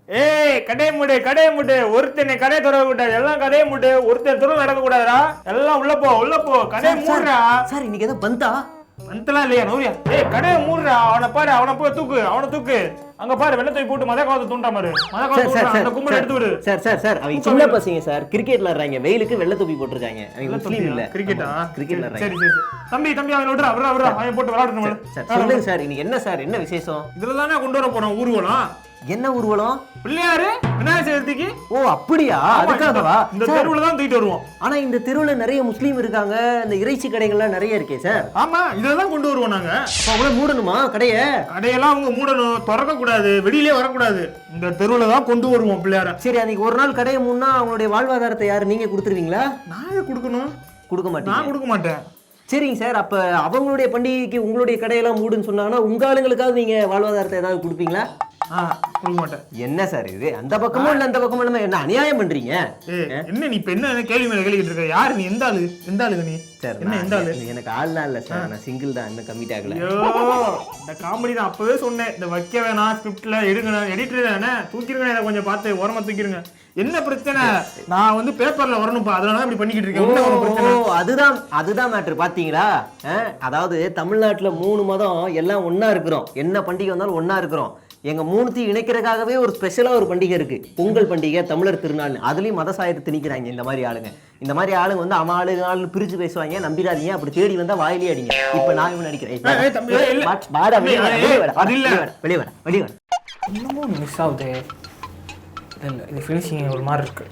ஏய் கடை முடு ஒருத்தனை கடை திறக்க கூடாது, எல்லாம் கடை முடு, ஒருத்தன் துறவு நடக்க கூடாதுடா, எல்லாம் உள்ள போ கடை மூடுறா. சார் இன்னைக்கு ஏதோ பந்தா பந்தலாம் இல்லையா நௌரியா? ஏய் கடையை மூடுறா, அவனை பாரு, அவனை போய் தூக்கு அங்க பாரு, வெள்ளத்தை போட்டு மத காலத்தை தூண்டா மாதிரி அந்த கும்பல் எடுத்து விடு. சார் அவங்க சின்ன பசங்க சார், கிரிக்கெட் விளையாடுறாங்க, வெயிலுக்கு வெள்ளை தொப்பி போட்டிருக்காங்க. அவங்க முஸ்லீம் இல்ல, கிரிக்கெட்டா கிரிக்கெட் விளையாடுறாங்க. சரி தம்பி அவன் விடுறா அவன் போட்டு விளையாடணும். சொல்லுங்க சார், இன்னைக்கு என்ன சார், என்ன விசேஷம்? இதுல தானே கொண்டு வர போறோம் ஊர்வலம். என்ன ஊர்வலம்? பிள்ளையாரு விநாயகர் சதுர்த்திக்கு. ஓ அப்படியா? அதுக்காகவா? இந்த தெருவுல தான் தூக்கிட்டு வருவோம். ஆனா இந்த தெருவுல நிறைய முஸ்லீம் இருக்காங்க, இந்த இறைச்சி கடைகள்லாம் நிறைய இருக்கே சார். ஆமா இதெல்லாம் கொண்டு வருவோம் நாங்க. அவங்கள மூடணுமா கடையெல்லாம்? அவங்க மூடணும், திறக்க கூடாது, வெளியிலே வரக்கூடாது. இந்த தெருவுல தான் கொண்டு வருவோம் பிள்ளையார. சரி அன்னைக்கு ஒரு நாள் கடையை மூடனா அவங்களுடைய வாழ்வாதாரத்தை யாரு, நீங்க கொடுத்துருவீங்களா? நான் கொடுக்கணும். கொடுக்க மாட்டேன். நான் கொடுக்க மாட்டேன். சரிங்க சார், அப்ப அவங்களுடைய பண்டிகைக்கு உங்களுடைய கடையெல்லாம் மூடுன்னு சொன்னாங்கன்னா உங்க ஆளுங்களுக்காவது நீங்க வாழ்வாதாரத்தை ஏதாவது கொடுப்பீங்களா? கொடுக்க மாட்டேன். என்ன சார் இது, அந்த பக்கமும் இல்ல அந்த பக்கமும் இல்லாம என்ன அநியாயம் பண்றீங்க? என்ன நீ இப்ப என்ன கேள்வி மேல கேள்விட்டு இருக்க? யாரு நீ? எந்த ஆளுங்க நீ? சார் என்ன எந்த ஆளு? எனக்கு ஆள்லாம் இல்ல சார், நான் சிங்கிள் தான், இன்னும் கமிட் ஆகல. இந்த காமெடி தான் அப்பவே சொன்னேன், இந்த வைக்க வேணாம், ஸ்கிரிப்ட்ல எடுங்க, எடிட்டர் தானே தூக்கிருங்க, இதை கொஞ்சம் பார்த்து ஓரமா தூக்கிருங்க. என்ன பிரச்சனை? நான் வந்து பேப்பர்ல வரணும்ப்பா, அதனால இப்படி பண்ணிக்கிட்டு இருக்கேன். அதுதான் மேட்டர். பாத்தீங்களா? அதாவது தமிழ்நாட்டுல 3 மதம் எல்லாம் ஒன்னா இருக்கிறோம், என்ன பண்டிகை வந்தாலும் ஒன்னா இருக்கிறோம். எங்க 3 இணைக்கிறதுக்காகவே ஒரு ஸ்பெஷலா ஒரு பண்டிகை இருக்கு, பொங்கல் பண்டிகை, தமிழர் திருநாள். அதுலயும் மத சாயத்தை திணிக்கிறாங்க இந்த மாதிரி ஆளுங்க. இந்த மாதிரி ஆளுங்க வந்து ஆளு பிரிச்சு பேசுவாங்க, நம்பிடாதீங்க. அப்படி தேடி வந்தா வாயிலே அடிங்க. இப்ப நான் இவன் நடிக்கிறேன். வெளியே வர இன்னமும் மிஸ் ஆகுது. இது ஃபினிஷிங் ஒரு மாதிரி இருக்கு.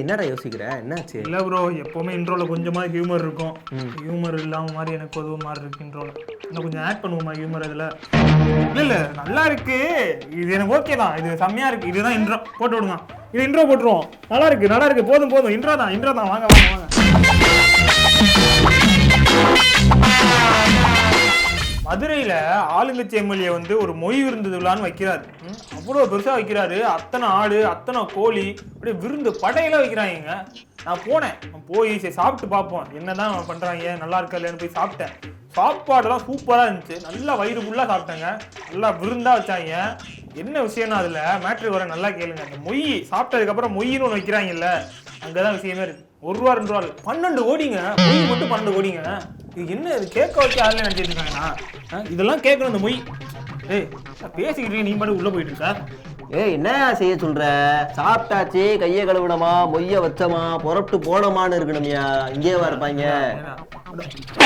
என்னடா யோசிக்கிற, என்னாச்சு? இல்ல ப்ரோ, எப்பவுமே இன்ட்ரோல கொஞ்சமா ஹியூமர் இருக்கும். ஹியூமர் இல்லாம மாதிரி எனக்கு ஒரு மாதிரி இருக்கு இன்ட்ரோல. இன்னும் கொஞ்சம் ஆட் பண்ணுவோமா ஹியூமர் இதுல? இல்ல நல்லா இருக்கு, இது எனக்கு ஓகே தான், இது செம்மையா இருக்கு. இதுதான் இன்ட்ரோ, போட்டு விடுங்க. இது இன்ட்ரோ போட்டுருவோம். நல்லா இருக்கு, போதும். இன்ட்ரோ தான். வாங்க. மதுரையில ஆளுங்கட்சி எம்எல்ஏ வந்து ஒரு மொய் விருந்து விழான்னு வைக்கிறாரு. அவ்வளோ பெருசா வைக்கிறாரு. அத்தனை ஆடு, அத்தனை கோழி, அப்படியே விருந்து படையெல்லாம் வைக்கிறாங்க. நான் போய் சரி சாப்பிட்டு பார்ப்போம் என்னதான் பண்றாங்க, நல்லா இருக்கா இல்லையான்னு போய் சாப்பிட்டேன். சாப்பாடுலாம் சூப்பரா இருந்துச்சு, நல்லா வயிறு ஃபுல்லா சாப்பிட்டேங்க, நல்லா விருந்தா வச்சாங்க. என்ன விஷயம்னா அதுல மேட்ரு வர நல்லா கேளுங்க. அந்த மொய் சாப்பிட்டதுக்கு அப்புறம் மொய்ன்னு ஒன்று வைக்கிறாங்கல்ல, அங்கதான் விஷயமே இருக்கு. 1 ரூபா 2 ரூபா 12 கோடிங்க, மொய் மட்டும் 12 கோடிங்க. இது என்ன, இது கேட்க வச்சு ஆளுநர் நினைச்சிட்டு இருக்காங்கண்ணா. இதெல்லாம் கேட்கணும் இந்த மொய். பேசிக்கிட்டு நீ பாட்டு உள்ள போயிட்டு இருக்க. என்ன செய்ய சொல்ற? சாப்பிட்டாச்சு, கையை கழுவினமா, மொய்ய வச்சமா, புறப்பட்டு போனமான்னு இருக்கணும்யா. இங்கே இருப்பாங்க.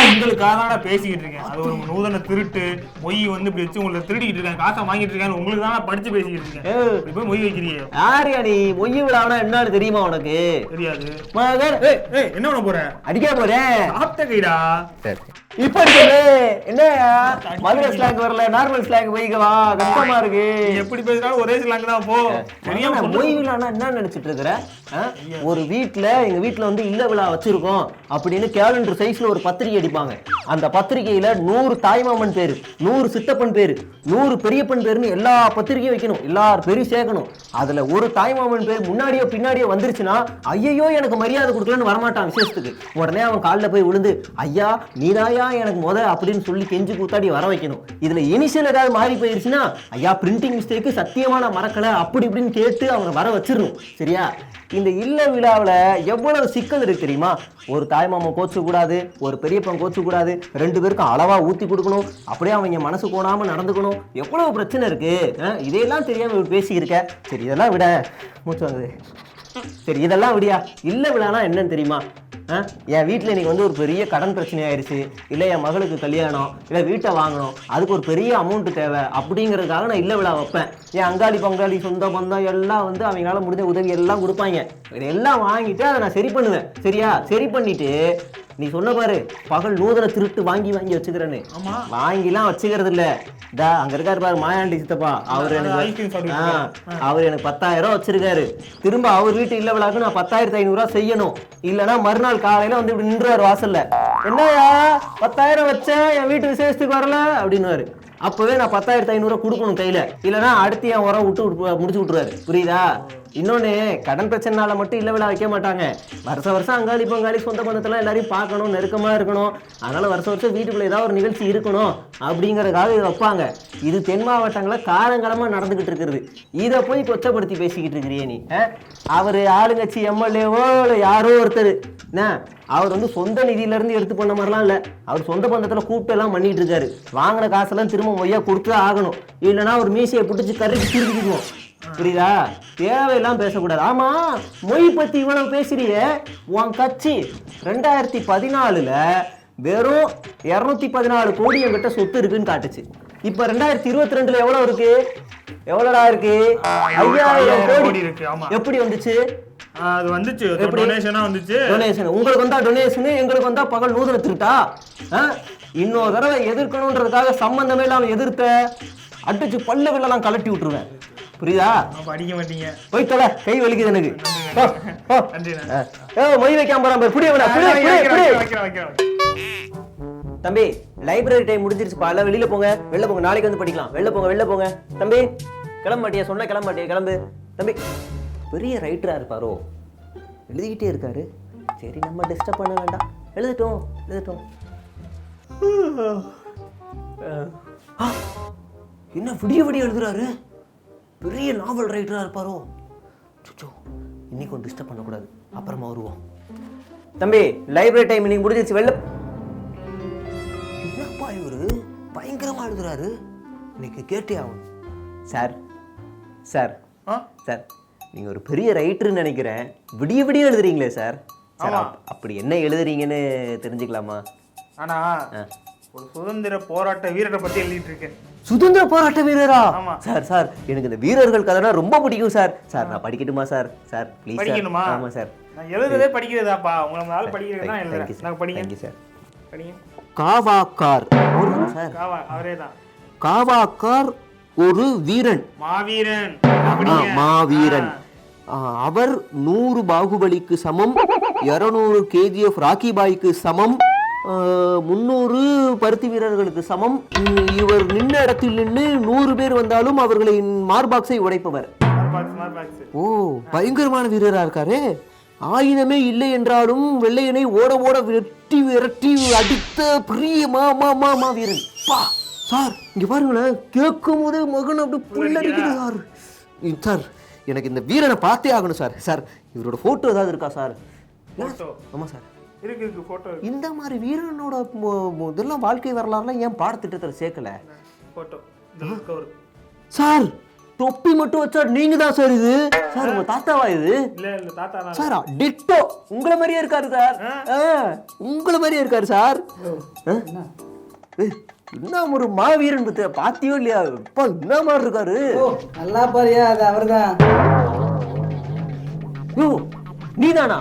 உங்களுக்காக பேசிக்கிட்டு இருக்கேன். அது ஒரு நூதன திருட்டு மொய் வந்து இப்படி வச்சு உங்களை திருடிக்கிட்டு இருக்காங்க, காசை வாங்கிட்டு இருக்காங்க. உங்களுக்கு தான் படிச்சு பேசிக்கிட்டு இருக்கேன். போய் மொய் வைக்கிறீங்க. யாரியா நீ? மொய் விழாவனா என்னன்னு தெரியுமா உனக்கு? தெரியாது. என்ன பண்ண போற? அடிக்க போறேன். சாப்பிட்ட கைடா. இப்ப என்னயா மதுரை ஸ்லாங் வரல, நார்மல் ஸ்லாங் போய்க்கவா, கஷ்டமா இருக்கு. எப்படி பேசினாலும் ஒரே ஸ்லாங் தான். போ. மொய் விழானா என்ன நினைச்சிட்டு இருக்கிற? ஒரு வீட்டுல, எங்க வீட்டுல வந்து இல்ல விழா வச்சிருக்கோம் அப்படின்னு கேலண்டர் சைஸ்ல ஒரு பத்திரிகை அடிப்பாங்க. அந்த பத்திரிகையில 100 தாய்மாமன் பேரு, 100 சித்தப்பன் பேரு, 100 பெரியப்பன் பேருன்னு எல்லா பத்திரிகையும் வைக்கணும், எல்லாரும் பேரும் சேர்க்கணும். அதுல ஒரு தாய்மாமன் பேர் முன்னாடியோ பின்னாடியோ வந்துருச்சுன்னா ஐயோ எனக்கு மரியாதை கொடுக்கலன்னு வரமாட்டான் விசேஷத்துக்கு. உடனே அவன் காலில் போய் விழுந்து ஐயா நீதாயா எனக்கு அப்படின்னு சொல்லி கெஞ்சு கூத்தாடி வர வைக்கணும். இதுல இனிஷியல் ஏதாவது மாறி போயிருச்சுன்னா ஐயா பிரிண்டிங் மிஸ்டேக்கு சத்தியமான மறக்கல அப்படி இப்படின்னு கேட்டு அவனை வர வச்சிடணும். சரியா? இந்த இல்ல விழாவில் எவ்வளவு சிக்கல் இருக்கு தெரியுமா? ஒரு தாய்மாமன் கோச்சு கூடாது, ஒரு பெரியப்பன் கோச்சு கூடாது, 2 பேருக்கும் அளவா ஊத்தி கொடுக்கணும், அப்படியே அவங்க மனசு போனாம நடந்துக்கணும். எவ்வளவு பிரச்சனை இருக்கு. இதையெல்லாம் தெரியாம பேசி இருக்க. சரி இதெல்லாம் விட மூச்சு வாங்குது. சரி இதெல்லாம் விடியா. இல்ல விழானா என்னன்னு தெரியுமா? என் வீட்டில் இன்னைக்கு வந்து ஒரு பெரிய கடன் பிரச்சனை ஆயிடுச்சு, இல்லை என் மகளுக்கு கல்யாணம், இல்லை வீட்டை வாங்கணும், அதுக்கு ஒரு பெரிய அமௌண்ட் தேவை, அப்படிங்கிறதுக்காக நான் இல்ல விழா வைப்பேன். என் அங்காளி பங்காளி சொந்த பந்தம் எல்லாம் வந்து அவங்களால முடிஞ்ச உதவி எல்லாம் கொடுப்பாங்க. இதெல்லாம் வாங்கிட்டு அதை நான் சரி பண்ணுவேன். சரியா? சரி பண்ணிட்டு நீ சொன்ன பாரு, பகல் நூதன திருட்டு வாங்கி வச்சுக்கிறேன்னு. வாங்கிலாம் வச்சுக்கிறது இல்ல. அங்க இருக்காரு பாரு மாயாண்டி சித்தப்பா, அவர் எனக்கு 10,000 வச்சிருக்காரு. திரும்ப அவர் வீட்டு இல்ல விழாக்கு நான் 10,500 செய்யணும். இல்லன்னா மறுநாள் காலையில வந்து இப்படி நின்றாரு வாசல்ல. என்னயா 10,000 வச்சேன், என் வீட்டு விசேஷத்துக்கு வரல அப்படின்னு. அப்பவே நான் 10,500 கொடுக்கணும் கையில, இல்லைன்னா அடுத்து என் உரம் விட்டு முடிச்சு விட்டுருவாரு. புரியுதா? இன்னொன்னு கடன் பிரச்சனைனால மட்டும் இல்ல விழா வைக்க மாட்டாங்க. வருஷம் அங்காளி பங்காளி சொந்த பந்தத்தெல்லாம் எல்லாரையும் பார்க்கணும், நெருக்கமா இருக்கணும். அதனால வருஷம் வீட்டுக்குள்ள ஏதாவது ஒரு நிகழ்ச்சி இருக்கணும் அப்படிங்கறதுக்காக இதை வைப்பாங்க. இது தென் மாவட்டங்கள காலங்காலமா நடந்துகிட்டு இருக்கிறது. இதை போய் கொச்சப்படுத்தி பேசிக்கிட்டு இருக்கிறியே நீ. அவரு ஆளுங்கட்சி எம்எல்ஏவோ யாரோ ஒருத்தர் அவர் வந்து சொந்த நிதியில இருந்து எடுத்து பண்ண மாதிரிலாம் இல்ல. அவர் சொந்த பந்தத்துல கூப்பிட்டு எல்லாம் பண்ணிட்டு இருக்காரு. வாங்கின காசெல்லாம் திரும்ப மொய்யா கொடுத்து ஆகணும். இல்லைன்னா ஒரு மீசையை பிடிச்சி கரைக்கு திருப்பிக்குவோம். புரியுதா? தேவையெல்லாம் பேசக்கூடாது. ஆமா, மொய் பத்தி இவ்வளவு பேசுறிய. உன் கட்சி 2014 வெறும் 214 கோடி என்கிட்ட சொத்து இருக்குன்னு காட்டுச்சு. இப்ப 2022 எவ்வளவு இருக்கு? எவ்வளவுடா இருக்கு? 5000 கோடி இருக்கு. எப்படி வந்துச்சு? அது வந்துச்சு, டொனேஷனா வந்துச்சு. டொனேஷன் உங்களுக்கு வந்தா டொனேஷன், எங்களுக்கு வந்தா பகல் நூதன திருட்டா? இன்னொரு தடவை எதிர்க்கணும்ன்றதுக்காக சம்பந்தமே இல்லாம எதிர்த்த அடிச்சு பல்ல வெள்ளலாம் கலட்டி விட்டுருவேன். புரியுதா? படிக்க மாட்டீங்க. போய் தொலை, கை வலிக்குது எனக்கு. மொய் வைக்காம போறான். தம்பி, லைப்ரரி டைம் முடிஞ்சிருச்சுப்பா. எல்லாம் வெளியில போங்க, வெளில போங்க. நாளைக்கு வந்து படிக்கலாம். வெளில போங்க. தம்பி கிளம்ப மாட்டியா? சொன்ன கிளம்ப மாட்டியா? கிளம்பு தம்பி. பெரிய ரைட்டரா இருப்பாரோ, எழுதிக்கிட்டே இருக்காரு. சரி, நம்ம டிஸ்டர்ப் பண்ண வேண்டாம். எழுதட்டும். என்ன விடிய எழுதுறாரு? பெரிய நாவல் ரைட்டரா இருப்பாரோ? சுச்சோ, இன்னைக்கு ஒன்று டிஸ்டர்ப் பண்ணக்கூடாது. அப்புறமா வருவோம். தம்பி, லைப்ரரி டைம் இன்னைக்கு முடிஞ்சிருச்சு. வெளில. என்னப்பா இவரு பயங்கரமா எழுதுறாரு? இன்னைக்கு கேட்டே ஆகும். சார் நீங்க ஒரு பெரிய ரைட்டர்னு நினைக்கிறேன். விடிய எழுதுறீங்களே சார். அப்படி என்ன எழுதுறீங்கன்னு தெரிஞ்சுக்கலாமா? ஆனா ஒரு சுதந்திர போராட்ட வீரரை பத்தி எழுதிட்டு இருக்கேன். சுதந்திர போராட்ட வீரரா? சார் எனக்கு இந்த வீரர்கள் கதைனா ரொம்ப பிடிக்கும் சார். நான் படிக்கட்டுமா சார்? ப்ளீஸ். படிக்கணுமா? ஆமா சார். நான் எழுதுறதே படிக்கிறதாப்பா. உங்களால படிக்கிறதுனா எழுதுறேன். நான் படிங்க. Thank you sir. படிங்க. காவாக்கார் சார். அவரேதான். காவாக்கார் ஒரு வீரன், மாவீரன். அவர் 100 பாகுபலிக்கு சமம், 200 KGF ராக்கி பாய்க்கு சமம், 300 பருத்தி வீரர்களுக்கு சமம். இவர் நின்ன இடத்தில் நின்று 100 பேர் வந்தாலும் அவர்களின் மார்பாக்ஸை உடைப்பவர். ஓ, பயங்கரமான வீரரா இருக்காரு. ஆயுதமே இல்லை என்றாலும் வெள்ளையனை ஓட விரட்டி அடித்த பெரிய வீரன். சார் இங்க பாருங்களேன், கேட்கும் போது மகன் அப்படி புல்லரிக்குது சார். சார் எனக்கு இந்த வீரனை பார்த்தே ஆகணும் சார். இவரோட போட்டோ ஏதாவது இருக்கா சார்? ஆமா சார், இருக்கு போட்டோ. இந்த மாதிரி வீரனோட இதெல்லாம் வாழ்க்கை வரலாறுலாம் ஏன் பாடத்திட்டத்தில் சேர்க்கல? போட்டோ சார், தொப்பி மட்டும் வச்சா நீங்க தான் சார். இது சார் உங்க தாத்தாவா? இது இல்ல தாத்தா தான் சார். டிட்டோ உங்களை மாதிரியே இருக்காரு சார். உங்களை மாதிரியே இருக்காரு சார். என்ன ஒரு மாவீரன் பத்தி பாத்தியோ இல்லையா? என்ன மாதிரி இருக்காரு? நல்லா பாரியா, அது அவர்தான். நீதானா?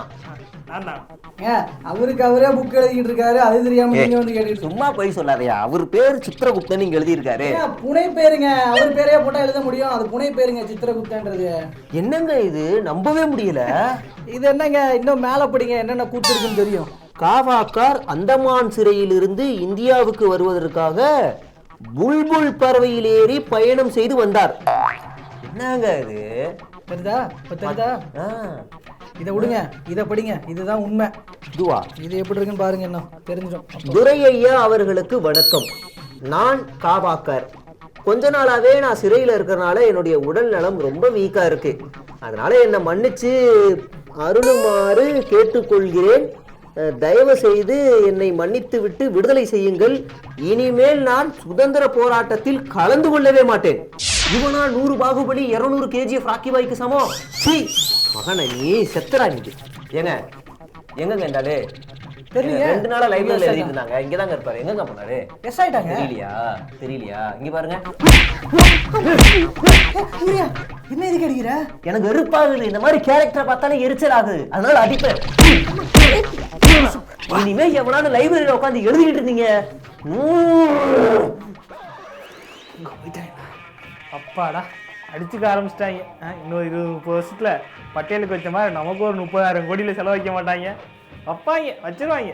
அவருக்கு அவரே புக் எழுதிட்டு இருக்காரு. அது தெரியாம நீங்க வந்து கேட்டு சும்மா போய் சொல்லாதயா. அவர் பேர் சித்திரகுப்தன், நீங்க எழுதி இருக்காரு. புனை பேருங்க. அவர் பேரே போட்டா எழுத முடியும். அது புனை பேருங்க, சித்திரகுப்தன்றது. என்னங்க இது? நம்பவே முடியல. இது என்னங்க, இன்னும் மேல படிங்க, என்னென்ன கூத்து இருக்குன்னு தெரியும். காவாக்கார் அந்தமான் சிறையில் இருந்து இந்தியாவுக்கு வருவதற்காக புல்புல் பறவையில் ஏறி பயணம் செய்து வந்தார். என்னங்க இது? தெரியுதா? தெரியுதா? இதை விடுங்க, இதை படிங்க. இதுதான் உண்மை. இதுவா? இது எப்படி இருக்குன்னு பாருங்க, என்ன தெரிஞ்சிடும். துரை ஐயா அவர்களுக்கு வணக்கம். நான் காவாக்கார். கொஞ்ச நாளாவே நான் சிறையில் இருக்கிறனால என்னுடைய உடல் நலம் ரொம்ப வீக்கா இருக்கு. அதனால என்னை மன்னிச்சு அருளுமாறு கேட்டுக்கொள்கிறேன். தயவு செய்து என்னை மன்னித்து விட்டு விடுதலை செய்யுங்கள். இனிமேல் நான் சுதந்திர போராட்டத்தில் கலந்து கொள்ளவே மாட்டேன். இவனா 100 பாகுபலி 200 KGF ராக்கி பாய்க்கு சமம். மகனை நீ செத்துறா. நீங்க எங்க இருந்தாலே தெரியல. 2 நாளா லைப்ரரியில எழுதிட்டு இருந்தாங்க. இங்கதாங்க இருப்பாரு. எங்க போனாரு? எஸ் ஆயிட்டாங்க. தெரியலையா? இங்க பாருங்க. என்ன இது கேட்கிற? எனக்கு வெறுப்பாகுது. இந்த மாதிரி கேரக்டரை பார்த்தாலே எரிச்சல் ஆகுது. அதனால அடிப்பேன். இனிமே எவனால லைப்ரரியில உட்காந்து எழுதிக்கிட்டு இருந்தீங்க. அப்பாடா, அடிச்சுக்க ஆரம்பிச்சிட்டாங்க. இன்னும் 20-30 வருஷத்துல பட்டியலுக்கு வச்ச மாதிரி நமக்கு ஒரு 30,000 கோடியில செலவழிக்க மாட்டாங்க. வைப்பாங்க, வச்சிருவாங்க.